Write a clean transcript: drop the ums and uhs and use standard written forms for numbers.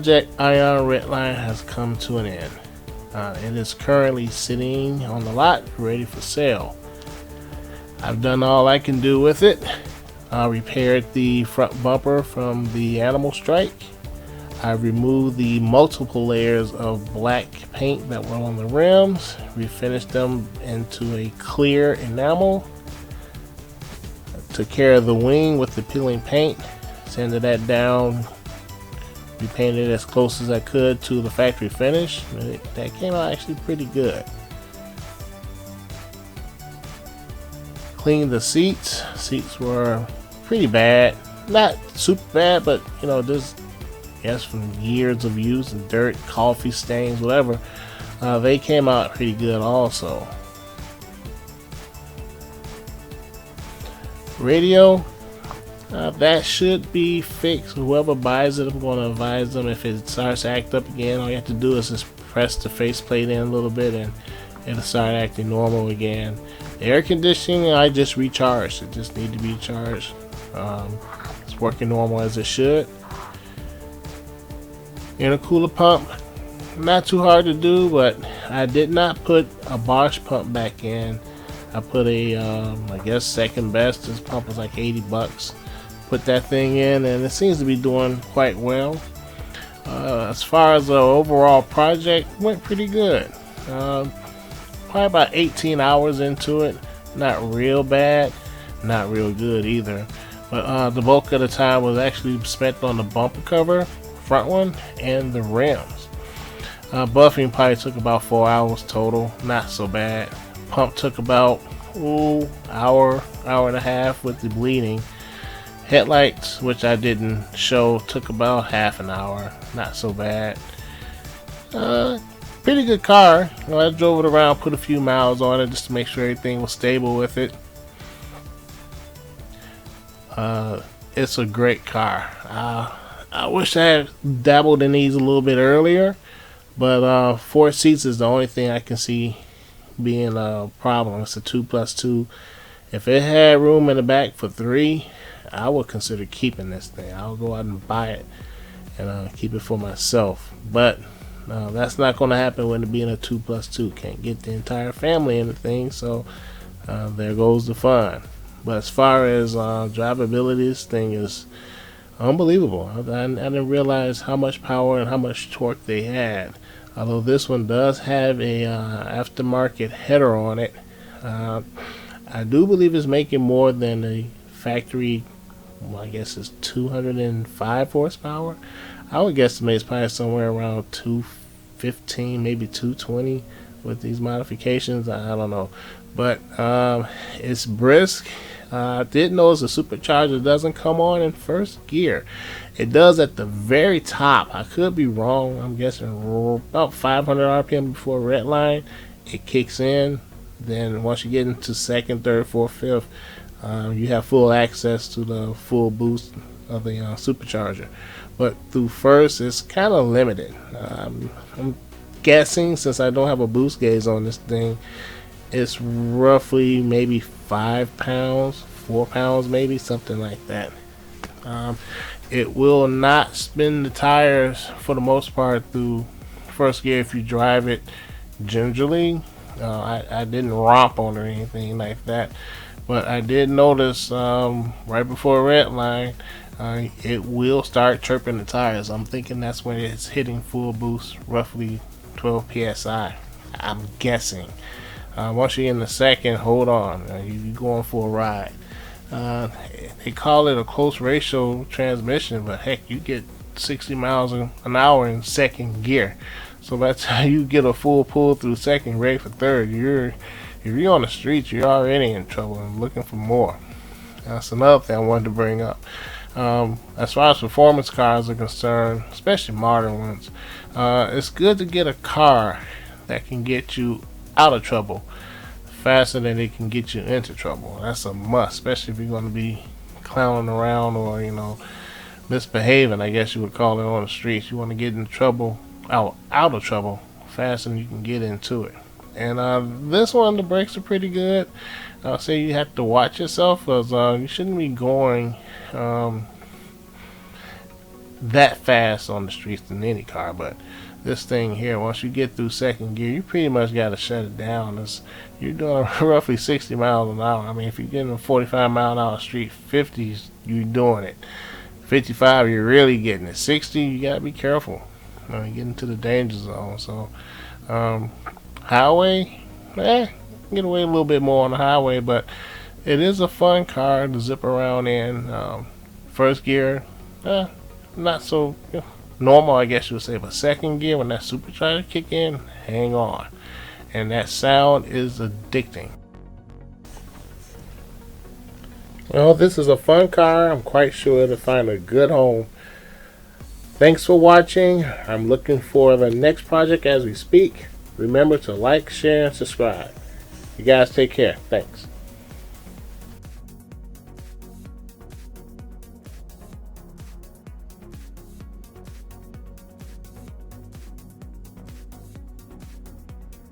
project Ion Redline has come to an end. It is currently sitting on the lot ready for sale. I've done all I can do with it. I repaired the front bumper from the animal strike. I removed the multiple layers of black paint that were on the rims, refinished them into a clear enamel, took care of the wing with the peeling paint, sanded that down, repainted as close as I could to the factory finish. That came out actually pretty good. Cleaned the seats. Seats were pretty bad, not super bad, but you know, just guess from years of use and dirt, coffee stains, whatever. They came out pretty good also. Radio, that should be fixed. Whoever buys it, I'm going to advise them if it starts to act up again. All you have to do is just press the faceplate in a little bit and it'll start acting normal again. The air conditioning, I just recharged. It just needs to be charged. It's working normal as it should. Intercooler pump, not too hard to do, but I did not put a Bosch pump back in. I put a, I guess second best. This pump was like 80 bucks. Put that thing in, and it seems to be doing quite well. As far as the overall project, went pretty good. Probably about 18 hours into it. Not real bad, not real good either. But the bulk of the time was actually spent on the bumper cover, front one, and the rims. Buffing probably took about 4 hours total. Not so bad. Pump took about hour and a half with the bleeding. Headlights, which I didn't show, took about half an hour. Not so bad. Pretty good car. I drove it around, put a few miles on it just to make sure everything was stable with it. It's a great car. I wish I had dabbled in these a little bit earlier, but 4 seats is the only thing I can see being a problem. It's a 2+2. If it had room in the back for 3, I would consider keeping this thing. I'll go out and buy it and keep it for myself. But that's not going to happen when it being a 2+2. Can't get the entire family in the thing, so there goes the fun. But as far as drivability, this thing is unbelievable. I didn't realize how much power and how much torque they had. Although this one does have a aftermarket header on it. I do believe it's making more than the factory. Well, I guess it's 205 horsepower. I would guesstimate it's probably somewhere around 215, maybe 220 with these modifications. I don't know, but it's brisk. I did notice the supercharger doesn't come on in first gear. It does at the very top. I could be wrong. I'm guessing about 500 RPM before Redline. It kicks in. Then once you get into second, third, fourth, fifth, you have full access to the full boost of the supercharger. But through first, it's kind of limited. I'm guessing, since I don't have a boost gauge on this thing, it's roughly maybe 5 pounds, 4 pounds maybe, something like that. It will not spin the tires for the most part through first gear if you drive it gingerly. I didn't romp on it or anything like that, but I did notice right before Redline, it will start chirping the tires. I'm thinking that's when it's hitting full boost, roughly 12 psi. I'm guessing. Once you're in the second, hold on. You're going for a ride. They call it a close ratio transmission, but heck, you get 60 miles an hour in second gear. So by the time you get a full pull through second, ready for third, if you're on the streets, you're already in trouble and looking for more. That's another thing I wanted to bring up. As far as performance cars are concerned, especially modern ones, it's good to get a car that can get you out of trouble faster than it can get you into trouble. That's a must, especially if you're going to be clowning around or misbehaving, I guess you would call it, on the streets. You want to get in trouble, out of trouble faster than you can get into it. And this one, the brakes are pretty good. I'll say you have to watch yourself, because you shouldn't be going that fast on the streets than any car. But this thing here, once you get through second gear, you pretty much got to shut it down. You're doing roughly 60 miles an hour. I mean, if you're getting a 45 mile an hour street, 50s, you're doing it. 55, you're really getting it. 60, you got to be careful. You get into the danger zone. So, highway, get away a little bit more on the highway, but it is a fun car to zip around in. First gear, not so normal, I guess you would say, but second gear, when that supercharger kick in, hang on. And that sound is addicting. Well, this is a fun car. I'm quite sure to find a good home. Thanks for watching. I'm looking for the next project as we speak. Remember to like, share, and subscribe. You guys take care. Thanks.